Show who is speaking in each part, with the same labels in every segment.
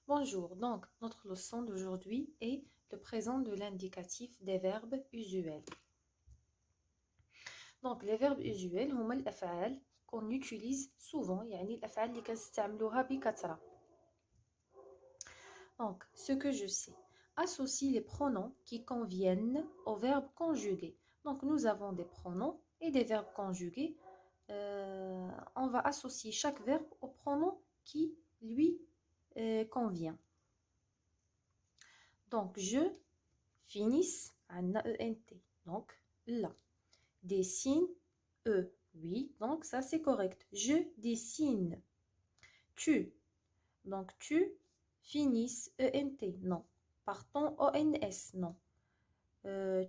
Speaker 1: Bonjour, donc notre leçon d'aujourd'hui est le présent de l'indicatif des verbes usuels. Donc les verbes usuels هما الأفعال qu'on utilise souvent يعني الأفعال اللي كنستعملوها بكثرة. Donc ce que je sais, associe les pronoms qui conviennent aux verbes conjugués. Donc nous avons des pronoms et des verbes conjugués. On va associer chaque verbe au pronom qui lui convient. Donc, je finisse en ENT. Donc, là. Dessine, E. Oui, donc ça c'est correct. Je dessine. Tu. Donc, tu finisses ENT. Non. Partons ONS. Non.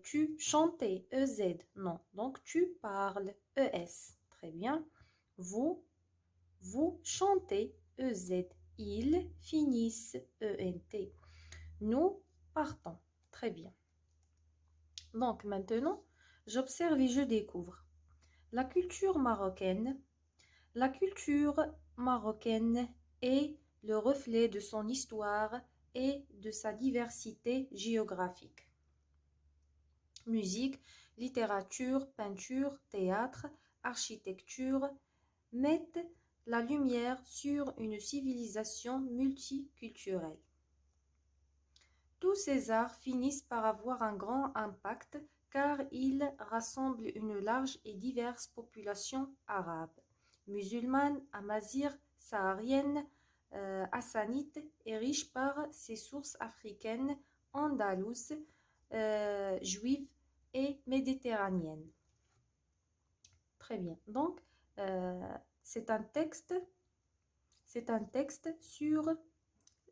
Speaker 1: Tu chantais EZ. Non. Donc, tu parles ES. Très bien. Vous, vous chantez EZ. Ils finissent ENT. Nous partons. Très bien. Donc maintenant, j'observe et je découvre. La culture marocaine. La culture marocaine est le reflet de son histoire et de sa diversité géographique. Musique, littérature, peinture, théâtre, architecture mettent la lumière sur une civilisation multiculturelle. Tous ces arts finissent par avoir un grand impact car ils rassemblent une large et diverse population arabe, musulmane, amazigh, saharienne, hassanite et riche par ses sources africaines, andalouses, juives et méditerranéennes. Très bien. Donc, c'est un texte sur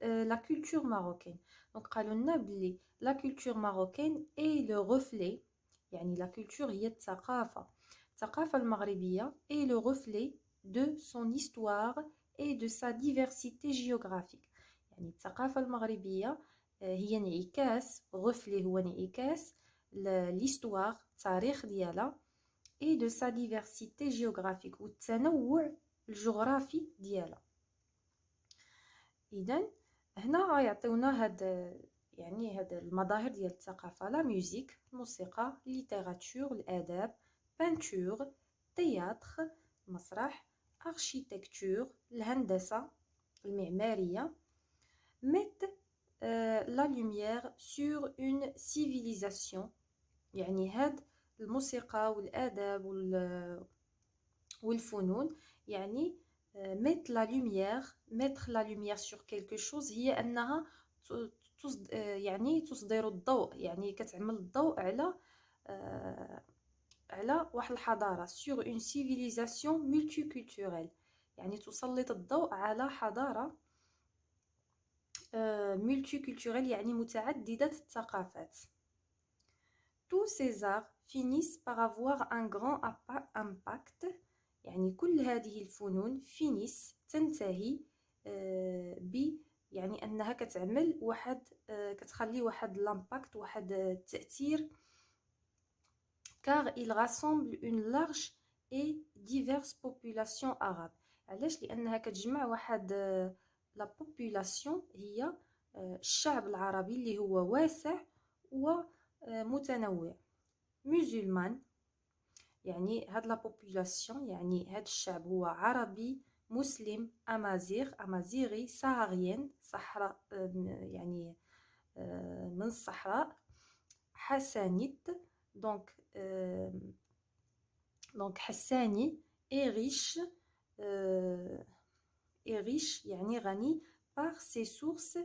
Speaker 1: la culture marocaine. Donc قالوا لنا بلي la culture marocaine est le reflet يعني la culture هي الثقافة المغربية est le reflet de son histoire et de sa diversité géographique. يعني الثقافة المغربية هي انعكاس reflet هو انعكاس l'histoire التاريخ ديالها et de sa diversité géographique والتنوع الجغرافي ديالها. إذن هنا يعطيونا هاد المظاهر ديال الثقافة لا ميوزيك الموسيقى ليتيراتور الآداب بانتور تياتر المسرح اركيتكتور الهندسة المعمارية mettent la lumière sur une civilisation يعني هاد الموسيقى والآداب والفنون يعني mettre la lumière sur quelque chose هي أنها يعني تصدر الضوء يعني كتعمل الضوء على واحد الحضارة sur une civilisation multiculturelle يعني تسلط الضوء على حضارة multiculturelle يعني متعددة الثقافات. Tous ces arts finissent par avoir un grand impact يعني كل هذه الفنون فينيس تنتهي يعني أنها كتعمل كتخلي واحد لامباكت واحد التأثير car il rassemble une large et diverse population arabe. علاش؟ لأنها كتجمع واحد la population هي الشعب العربي اللي هو واسع ومتنوع. musulman يعني هاد لا بوبولاسيون يعني هاد الشعب هو عربي مسلم امازيغي سهريين صحراء يعني من الصحراء حسانيت دونك حساني ريش يعني غني par ses sources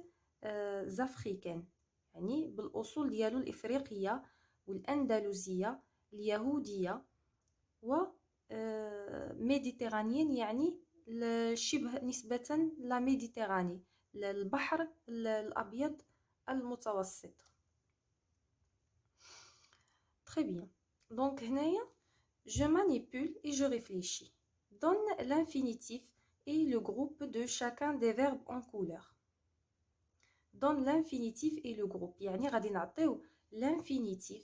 Speaker 1: africaines يعني بالأصول ديالو الإفريقية والأندلسية اليهودية و ميديترانيين يعني شبه نسبة لا ميديتراني البحر الأبيض المتوسط. Très bien. Donc هنايا je manipule et je réfléchis. Donne l'infinitif et le groupe de chacun des verbes en couleur. Donne l'infinitif et le groupe يعني غادي نعطيو l'infinitif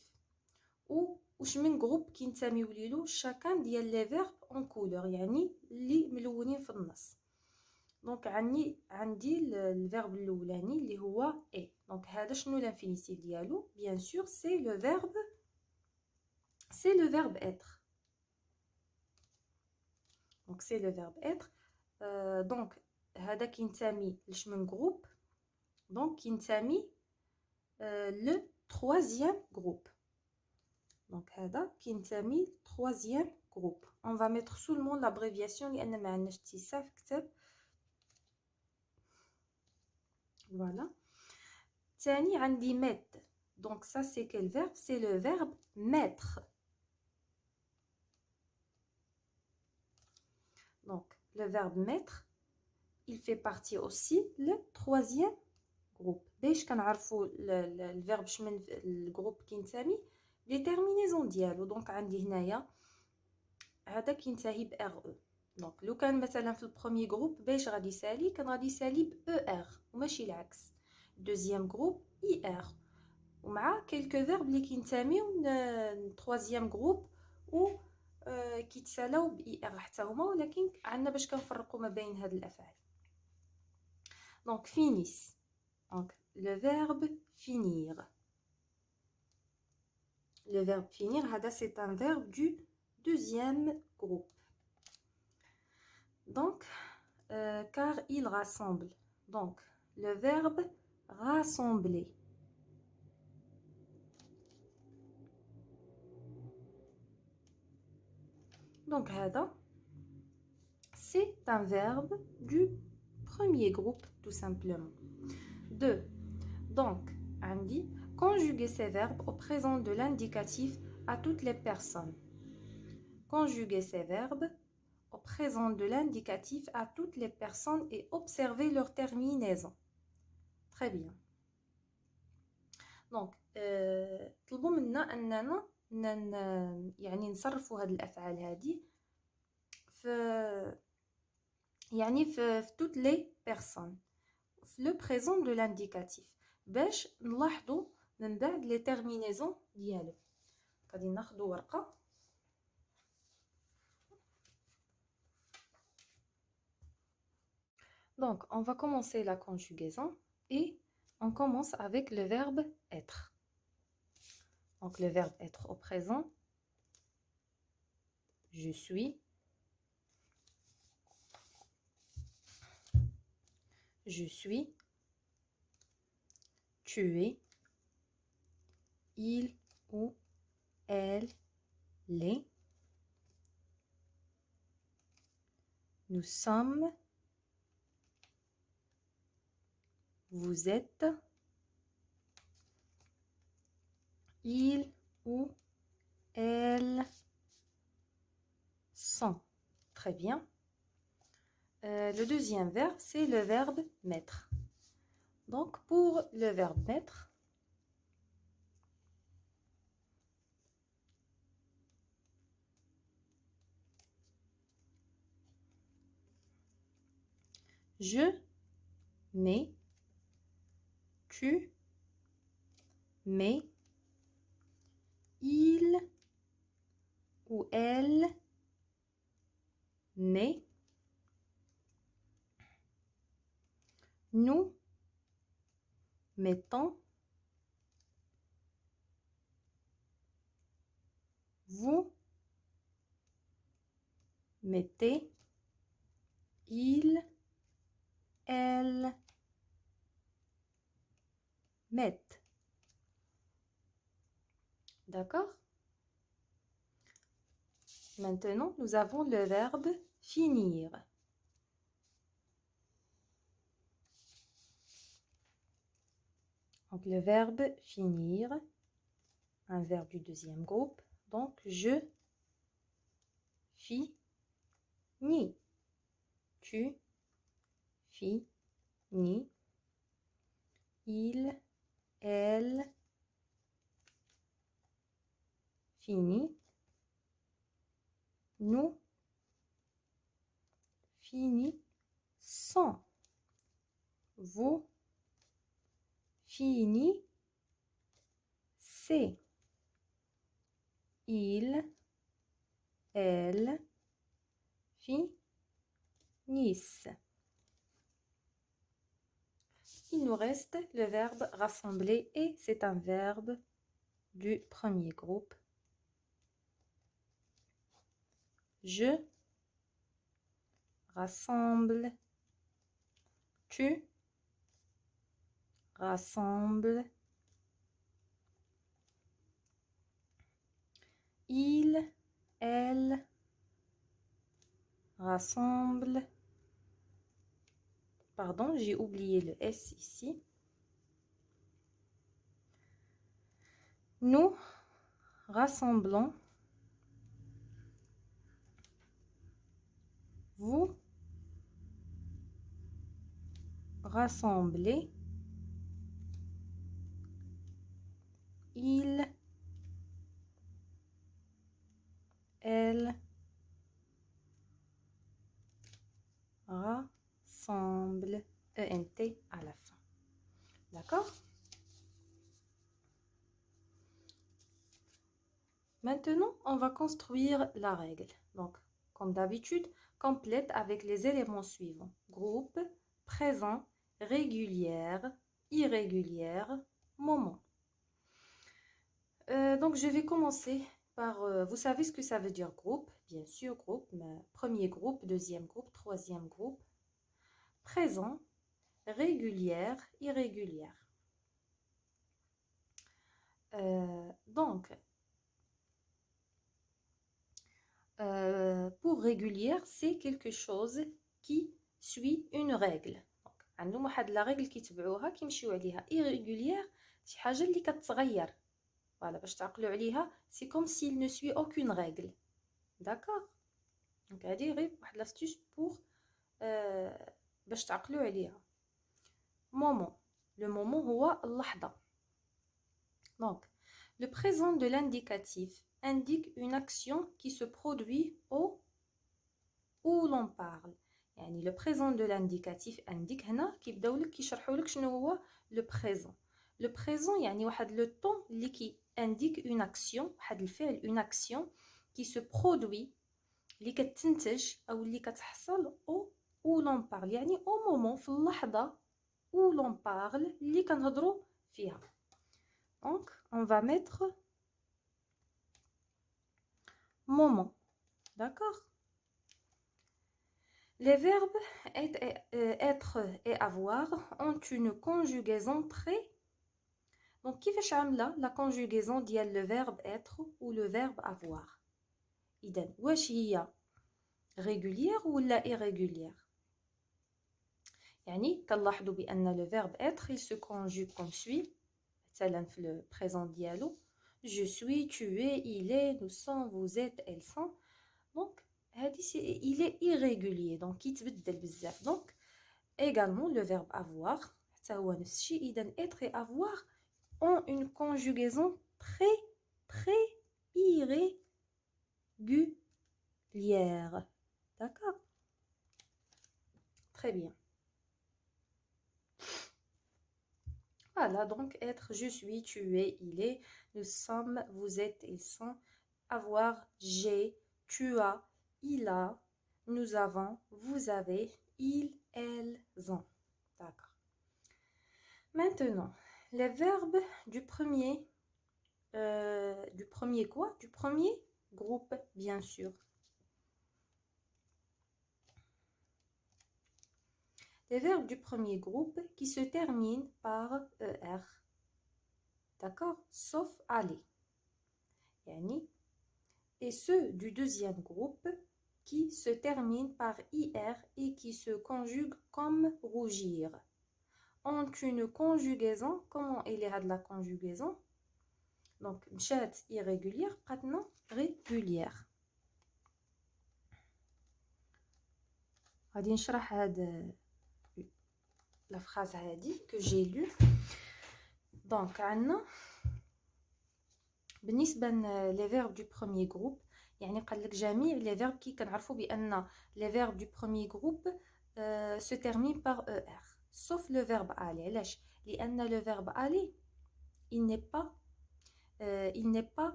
Speaker 1: وش من جروب كينتميو ليلو شاكان ديال لي فيرب اون كولور يعني اللي ملونين في النص. دونك عندي الفيرب الاولاني اللي هو اي. دونك هذا شنو الانفينيتيف ديالو؟ بيان سور سي لو فيرب être. دونك سي لو فيرب être. دونك هذا كينتمي لشمن جروب؟ دونك كينتمي لو troisième groupe. دونك هذا كينتمي troisième groupe. On va mettre seulement l'abréviation لأن ما عندناش اتصال في الكتاب. Voilà. تاني عندي mettre. Donc ça c'est quel verbe? C'est le verbe mettre. Donc le verbe mettre, il fait partie aussi le troisième groupe. باش كنعرفوا الفيرب شمن الجروب كينتمي لي تيرمينيزون ديالو. دونك عندي هنايا هذا كينتهي ب ار او. دونك لو كان مثلا في البروميي جروب باش غادي يسالي كان غادي يسالي ب او ار وماشي العكس. دوزيام جروب اي ار. ومع كيلكو فيرب اللي كينتميو للتروازيام جروب و كيتسالاو ب اي ار حتى هما، ولكن عندنا باش كنفرقوا ما بين هاد الافعال. دونك فينيس. دونك لو فيرب finir. Le verbe finir, c'est un verbe du deuxième groupe. Donc, car il rassemble. Donc, le verbe rassembler. Donc, c'est un verbe du premier groupe, tout simplement. 2. Donc, Andy, conjuguer ces verbes au présent de l'indicatif à toutes les personnes. Conjuguer ces verbes au présent de l'indicatif à toutes les personnes et observer leur terminaison. Très bien. Donc, طلبوا منا أننا يعني نصرفوا هذه الأفعال هذه في toutes les personnes في le présent de l'indicatif باش نلاحظوا من بعد les terminaisons ديالو. غادي ناخذوا ورقة. Donc, on va commencer la conjugaison et on commence avec le verbe être. Donc, le verbe être au présent. Je suis. Je suis. Tu es. Il ou elle l'est. Nous sommes. Vous êtes. Il ou elle sont. Très bien. Le deuxième verbe, c'est le verbe mettre. Donc, pour le verbe mettre, je mets, tu mets, il ou elle met, nous mettons, vous mettez, il, elle mettent. D'accord? Maintenant, nous avons le verbe finir. Donc, le verbe finir, un verbe du deuxième groupe. Donc, je finis. Tu finis. Il, elle finit. Nous finissons. Vous finissez. Il, elle finissent. il nous reste le verbe rassembler et c'est un verbe du premier groupe. Je rassemble, tu rassembles, il, elle rassemble. Pardon, j'ai oublié le S ici. Nous rassemblons. Vous rassemblez. Il, elle rassemble. ENT à la fin. D'accord? Maintenant, on va construire la règle. Donc, comme d'habitude, complète avec les éléments suivants. Groupe, présent, régulière, irrégulière, moment. Donc, je vais commencer par... vous savez ce que ça veut dire groupe? Bien sûr, groupe. Mais premier groupe, deuxième groupe, troisième groupe. Présent, régulière, irrégulière. Donc, pour régulière, c'est quelque chose qui suit une règle. Donc, عندهم واحد la règle كيتبعوها كيمشيو عليها. Irrégulière, شي حاجة اللي كتغير. Voilà, باش تعقلوا عليها, c'est comme s'il ne suit aucune règle. D'accord? Donc, هذه غير واحد l'astuce pour باش تعقلوا عليها. Moment. Le moment هو اللحظة. Donc, le présent de l'indicatif indique une action qui se produit au où l'on parle. يعني le présent de l'indicatif indique هنا كيبداو لك كيشرحوا لك شنو هو le présent. Le présent يعني واحد le temps اللي كي indique une action, واحد الفعل une action qui se produit اللي كتنتج او اللي كتحصل au où l'on parle. يعني au moment في اللحظة où l'on parle اللي كنهضروا فيها. Donc on va mettre moment. D'accord? Les verbes être et avoir ont une conjugaison très... Donc, كيفاش عاملة la conjugaison ديال le verbe être ou le verbe avoir. إذن واش هي régulière ولا irrégulière. يعني كنلاحظوا بأن le verbe être il se conjugue comme suit. مثلا في le présent ديالو je suis, tu es, il est, nous sommes, vous êtes, elles sont. Donc il est irrégulier, donc يتبدل بزاف. Donc également le verbe avoir حتى هو نفس الشيء. إذا être et avoir ont une conjugaison très irrégulière. D'accord? Très bien. Voilà, donc être, je suis, tu es, il est, nous sommes, vous êtes, ils sont. Avoir, j'ai, tu as, il a, nous avons, vous avez, ils, elles ont. D'accord. Maintenant, les verbes du premier quoi? Du premier groupe, bien sûr. Les verbes du premier groupe qui se terminent par ER. D'accord? Sauf aller. Yani. Et ceux du deuxième groupe qui se terminent par IR et qui se conjuguent comme rougir. Ont une conjugaison. Comment elle est de la conjugaison? Donc, مشات irrégulière, maintenant régulière. غادي نشرح هاد la phrase هادي que j'ai lue. Donc, عندنا بالنسبة les verbes du premier groupe يعني قال لك جميع les verbes qui كنعرفوا بأن les verbes du premier groupe se terminent par ER sauf le verbe aller. علاش؟ لأن le verbe aller il n'est pas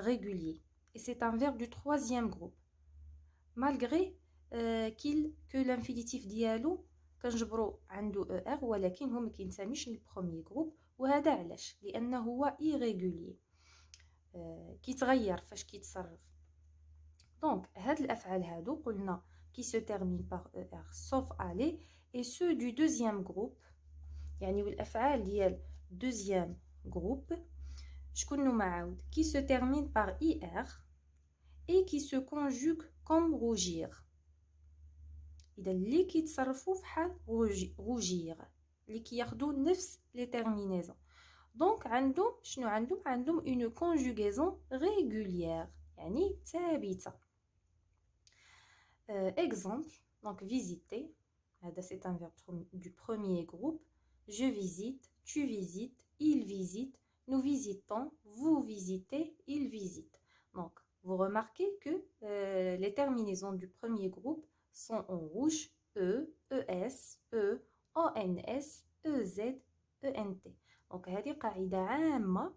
Speaker 1: régulier et c'est un verbe du troisième groupe malgré que l'infinitif dialo كنجبرو عنده ER ولكن هو ما كينتميش للبروميي جروب. وهذا علاش؟ لأنه هو irrégulier، كيتغير فاش كيتصرف. دونك هاد الأفعال هادو قلنا qui se termine par ER sauf aller et ceux du deuxième groupe، يعني والأفعال ديال deuxième groupe شكون هما عاود qui se termine par IR et qui se conjugue comme rougir. إذا اللي كيتصرفوا فحال rougir، اللي كياخدوا نفس لي تيرمينيزون. دونك عندهم شنو عندهم une conjugaison régulière، يعني ثابته. Exemple, donc visiter, c'est un verbe du premier groupe. Je visite, tu visites, il visite, nous visitons, vous visitez, il visite. Donc, vous remarquez que les terminaisons du premier groupe sont en rouge: E, ES, E, ONS, EZ, ENT. Donc, هذه قاعدة عامة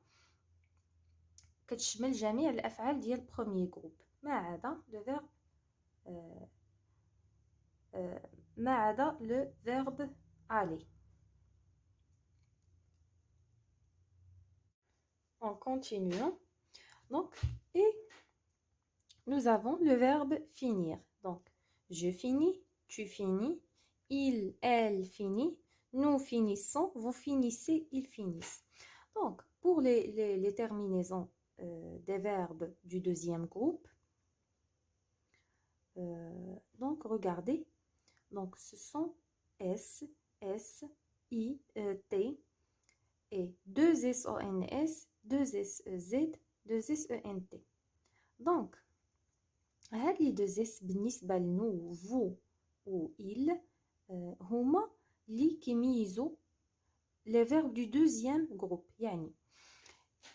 Speaker 1: كتشمل جميع الأفعال ديال premier groupe ما عدا le verbe ما عدا le verbe aller. En continuant, donc, et nous avons le verbe finir. Donc, je finis, tu finis, il, elle finit, nous finissons, vous finissez, ils finissent. Donc, pour les terminaisons des verbes du deuxième groupe, donc regardez, donc ce sont S, S, I, T et 2 SONS, 2 SEZ, 2 SENT. Donc, هاد لي 2 S بالنسبة لنو vous و il هما اللي كيميزوا les verbes du deuxième groupe. يعني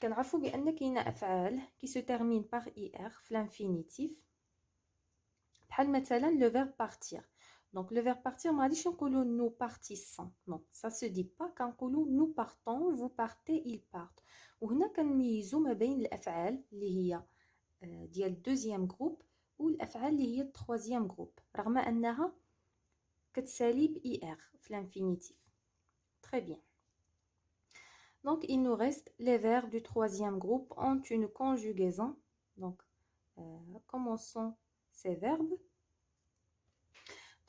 Speaker 1: كنعرفوا بأن كاينة أفعال qui se termine par IR في l'infinitif بحال مثلا le verbe partir. Donc le verbe partir ما غاديش نقولوا nous partissons، non ça se dit pas. كنقولوا nous partons، vous partez، ils partent. وهنا كنميزوا ما بين الأفعال اللي هي ديال deuxième groupe والأفعال اللي هي troisième groupe رغم أنها كتسالي ب IR في l'infinitif. Très bien. Donc il nous reste les verbes du troisième groupe ont une conjugaison. Donc commençons ces verbes.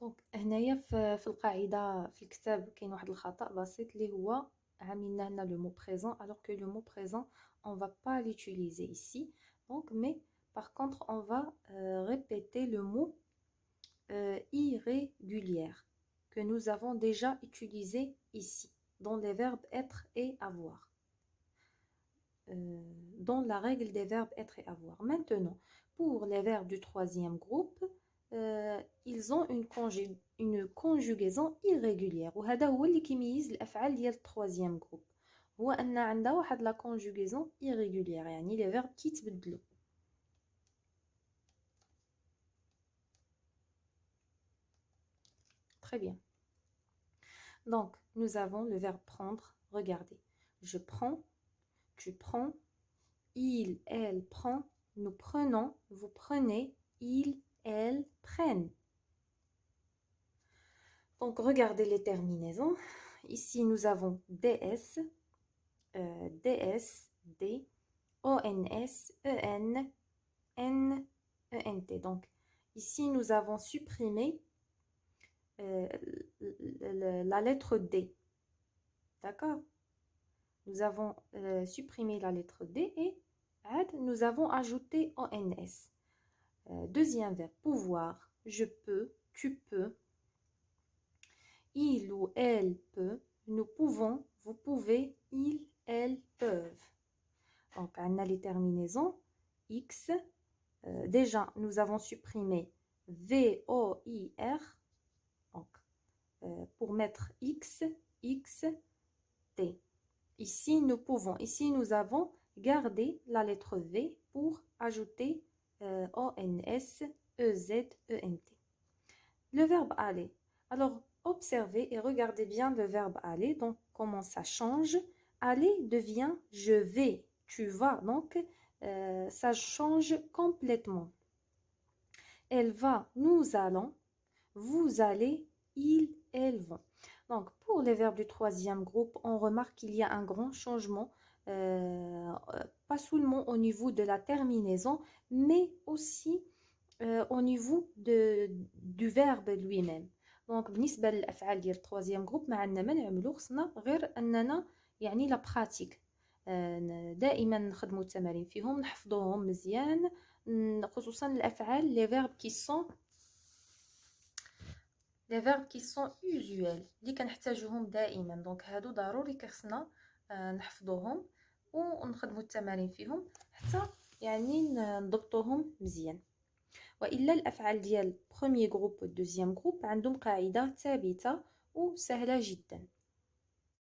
Speaker 1: دونك هنايا في القاعده في الكتاب كاين واحد الخطا بسيط اللي هو عاملنا لنا لو مو بريزون alors que le mot présent on va pas l'utiliser ici. Donc mais par contre on va répéter le mot irrégulière que nous avons déjà utilisé ici dans les verbes être et avoir, dans la règle des verbes être et avoir. Maintenant pour les verbes du troisième groupe ils ont une conjugaison irrégulière وهذا هو اللي كيميز الافعال ديال التروازيام جروب هو ان عندها واحد لا كونجوغيزون irrégulière يعني لي فيرب كيتبدلوا. Très bien. Donc nous avons le verbe prendre. Regardez, je prends, tu prends, il, elle prend, nous prenons, vous prenez, ils, elles prennent. Donc, regardez les terminaisons. Ici, nous avons DS, DS, D, ONS, EN, N, ENT. Donc, ici, nous avons supprimé la lettre D. D'accord? Nous avons supprimé la lettre D et nous avons ajouté ONS. Deuxième verbe, pouvoir. Je peux, tu peux. Il ou elle peut, nous pouvons, vous pouvez, ils, elles peuvent. Donc, on a les terminaisons X. Déjà, nous avons supprimé V-O-I-R. Donc, pour mettre X, X, T. Ici, nous pouvons. Ici, nous avons gardé la lettre V pour ajouter O-N-S, E-Z, E-N-T. Le verbe aller. Alors, observez et regardez bien le verbe aller. Donc, comment ça change. Aller devient je vais, tu vas. Donc, ça change complètement. Elle va, nous allons. Vous allez, ils, elles vont. Donc, pour les verbes du troisième groupe, on remarque qu'il y a un grand changement, pas seulement au niveau de la terminaison, mais aussi au niveau du verbe lui-même. دونك بالنسبه للافعال ديال التروازيام جروب ما عندنا ما نعملو، خصنا غير اننا يعني لا براتيك، دائما نخدموا التمارين فيهم، نحفظوهم مزيان، خصوصا الافعال لي فيرب كي سون usuels اللي كنحتاجوهم دائما. دونك هادو ضروري خصنا نحفظوهم ونخدموا التمارين فيهم حتى يعني نضبطوهم مزيان. والا الافعال ديال بروميير جروب و دوزيام جروب عندهم قاعده ثابته وسهله جدا.